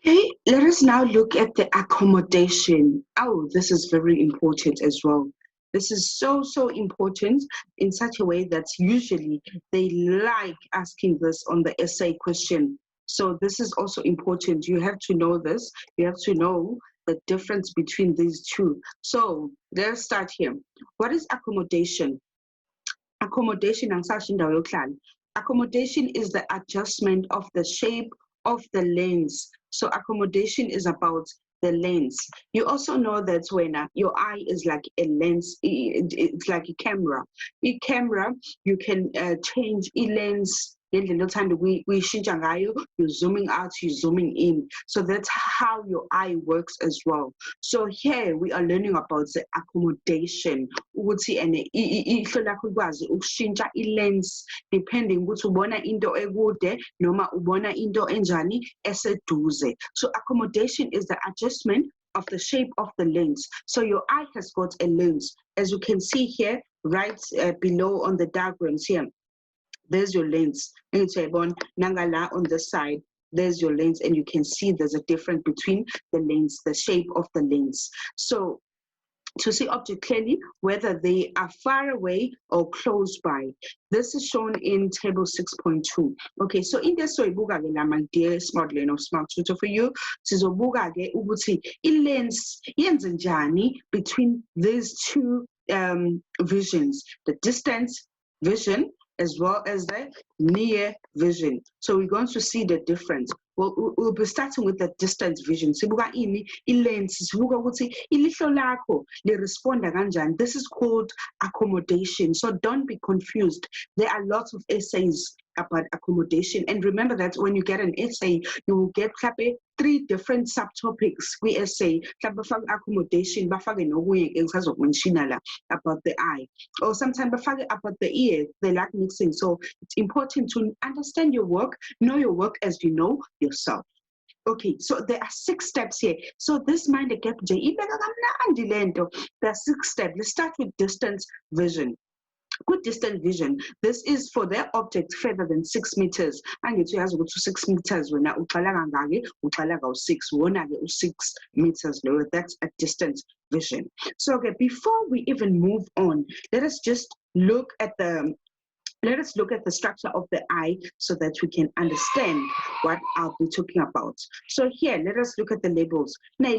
Okay, let us now look at the accommodation. Oh, this is very important as well. This is so important in such a way that usually they like asking this on the essay question. So this is also important. You have to know this. You have to know the difference between these two. So let's start here. What is accommodation? Accommodation Accommodation is the adjustment of the shape of the lens. So accommodation is about the lens. You also know that when your eye is like a lens, it's like a camera. A camera, you can change a lens. You zooming out, you zooming in. So that's how your eye works as well. So here we are learning about the accommodation. Ukuthi ihlo lakho likwazi ukushintsha i-lens depending ukuthi ubona into ekude noma ubona into enjani eseduze. So accommodation is the adjustment of the shape of the lens. So your eye has got a lens. As you can see here, right below on the diagrams here, there's your lens. And nangala on the side, there's your lens, and you can see there's a difference between the lens, the shape of the lens. So to see object clearly, whether they are far away or close by. This is shown in table 6.2. Okay, so in this way, my dear smart learner of smart tutor for you, sizobuka ke ukuthi i-lens yenza njani between these two visions, the distance vision as well as the near vision. So we're going to see the difference. We'll be starting with the distance vision. Sibuka ini i-lens, sibuka ukuthi ilihlo lakho liresponda kanjani. This is called accommodation. So don't be confused. There are lots of essays about accommodation. And remember that when you get an essay, you will get 3 different subtopics. We essay accommodation, about the eye. Or sometimes about the ear, they like mixing. So it's important to understand your work, know your work as you know yourself. Okay, so there are 6 steps here. So this mind the gap, there are 6 steps. Let's start with distance vision. Good distance vision. This is for their object further than 6 meters. And it has to go to 6 meters when u 6 6 meters lower. That's a distance vision. So okay, before we even move on, let us look at the structure of the eye so that we can understand what I'll be talking about. So here, let us look at the labels. Now,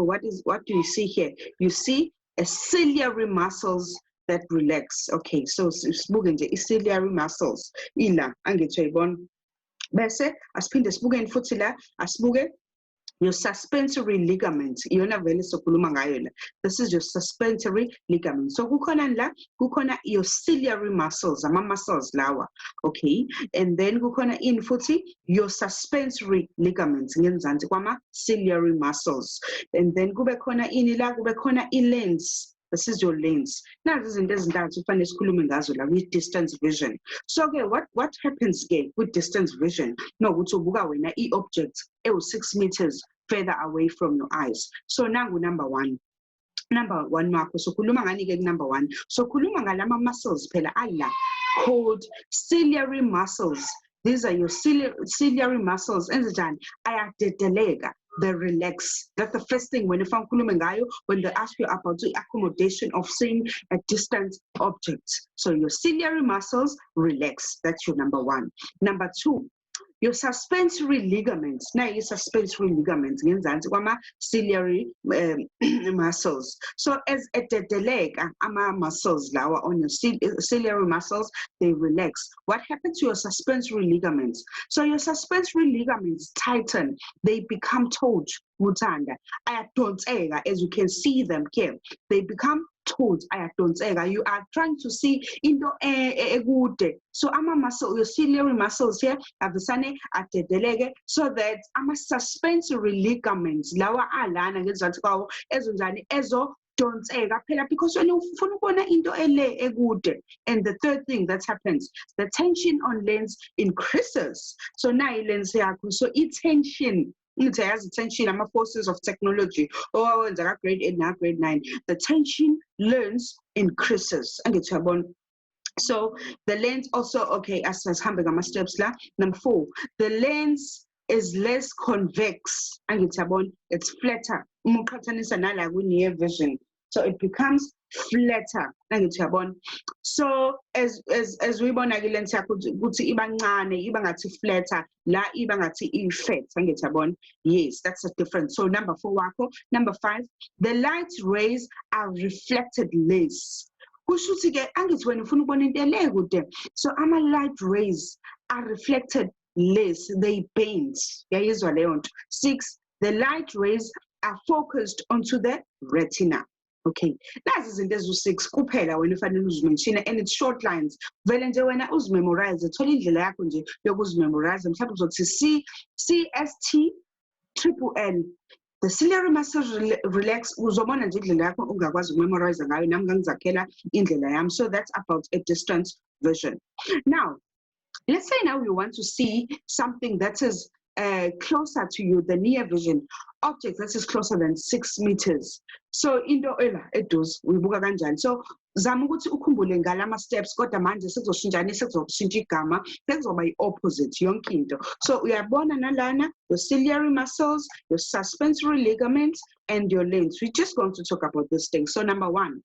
what do you see here? You see a ciliary muscles that relax. Okay, so sibuke nje ciliary muscles ila angitsho yibona bese asiphinde sibuke futhi la asibuke your suspensory ligament. Iyona vele sokhuluma ngayo la. This is your suspensory ligament. So kukhona la kukhona your ciliary muscles, ama muscles lawa. Okay, and then kukhona in futhi your suspensory ligaments ngenzansi kwama ciliary muscles. And then kube khona ini la kube khona i-lens. This is your lens. Now, this is with distance vision. So, okay, what happens with distance vision? No, when objects 6 meters further away from your eyes. So now number 1. Number 1 mark. So kuluma ngani number 1. So kuluma ngalama muscles phela ala called ciliary muscles. These are your ciliary muscles. Enzani ayadedelega. They relax. That's the first thing when they ask you about the accommodation of seeing a distant object. So your ciliary muscles relax. That's your number 1. Number 2, your suspensory ligaments. Now your suspensory ligaments, ciliary muscles. So as at the leg, muscles on your ciliary muscles, they relax. What happens to your suspensory ligaments? So your suspensory ligaments tighten, they become taut. As you can see them here, they become taut. You are trying to see into a good. So ama muscle, your ciliary muscles here have the sane at the delege, so that ama suspensory ligaments lawa alana ngezathu ezo don't because when you into a good. And the third thing that happens, the tension on lens increases. So now lens here, so it tension. It has tension, I'm forces of technology. Oh, in the grade 8 now, grade 9. The tension learns increases. And it's about. So the lens also, okay, as Hamburger steps la. Number 4, the lens is less convex. It's flatter. Near vision. So it becomes flatter. So as we born again flatter, la effect. Yes, that's a difference. So number 4 wako. Number 5, the light rays are reflected less. So light rays are reflected less, they bend. 6, the light rays are focused onto the retina. Okay, nazi izinto ezu-6 kuphela wena ufanele uzimenshine, and it's short lines. Vele nje wena uzimemorize, thola indlela yakho nje yokuzimemorize. Mhlawumbe uzothi CST triple L. The ciliary muscles relax. Uzobona nje indlela yakho ungakwazi ukumemorize ngayo, nami ngangizakhela indlela yami. So that's about a distance vision. Now, let's say now you want to see something that is closer to you, the near vision object that is closer than 6 meters. So into edos uyibuka kanjani. So zama ukuthi ukhumbule ngalama steps, kodwa manje sekuzokushintsha igama, sekuzoba yi-opposite yonke into. So uyabona nalana, your ciliary muscles, your suspensory ligaments, and your lens. We're just going to talk about this thing. So number 1,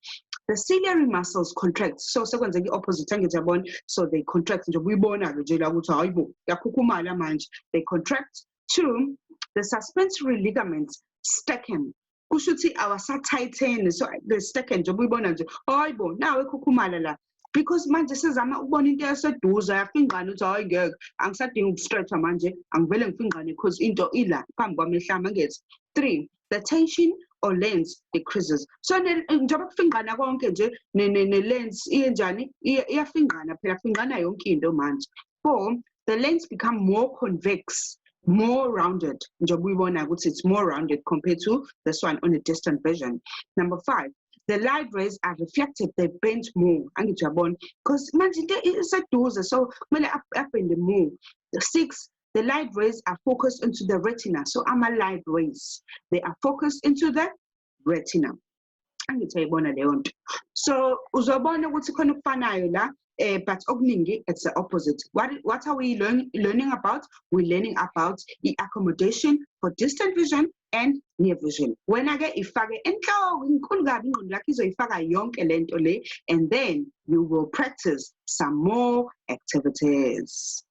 the ciliary muscles contract. So sekwenzeka i-opposite angiyabona, so they contract. Nje uyibona ke nje la ukuthi hayibo yakhukhumala manje, they contract. 2, the suspensory ligaments stiffen. Kusho ukuthi awasathaithene, so the stiffen nje uyibona nje hayibo nawe ekhukhumala la, because manje sizama ukubona into eseduze yafingqana ukuthi hayi ngeke angisadinga ukustretcha manje, angivele ngifingqane because into ila phambi kwamehla angethi. 3, the tension or lens decreases. So njengoba kufingqana konke nje ne-lens iyenjani iyafingqana phela, fingqana yonke into manje. 4, the lens become more convex, more rounded. It's more rounded compared to this one on a distant vision. Number 5, the light rays are reflected, they bend more. Because it's a dozer, so up in the more. 6, the light rays are focused into the retina. So light rays, they are focused into the retina. So uzobona ukuthi khona okufanayo la, but okuningi it's the opposite. What are we learning about? We're learning about the accommodation for distant vision and near vision. When I get ifake enhloko inkulu kabi ingqondo lakho izoyifaka yonke lento le, and then you will practice some more activities.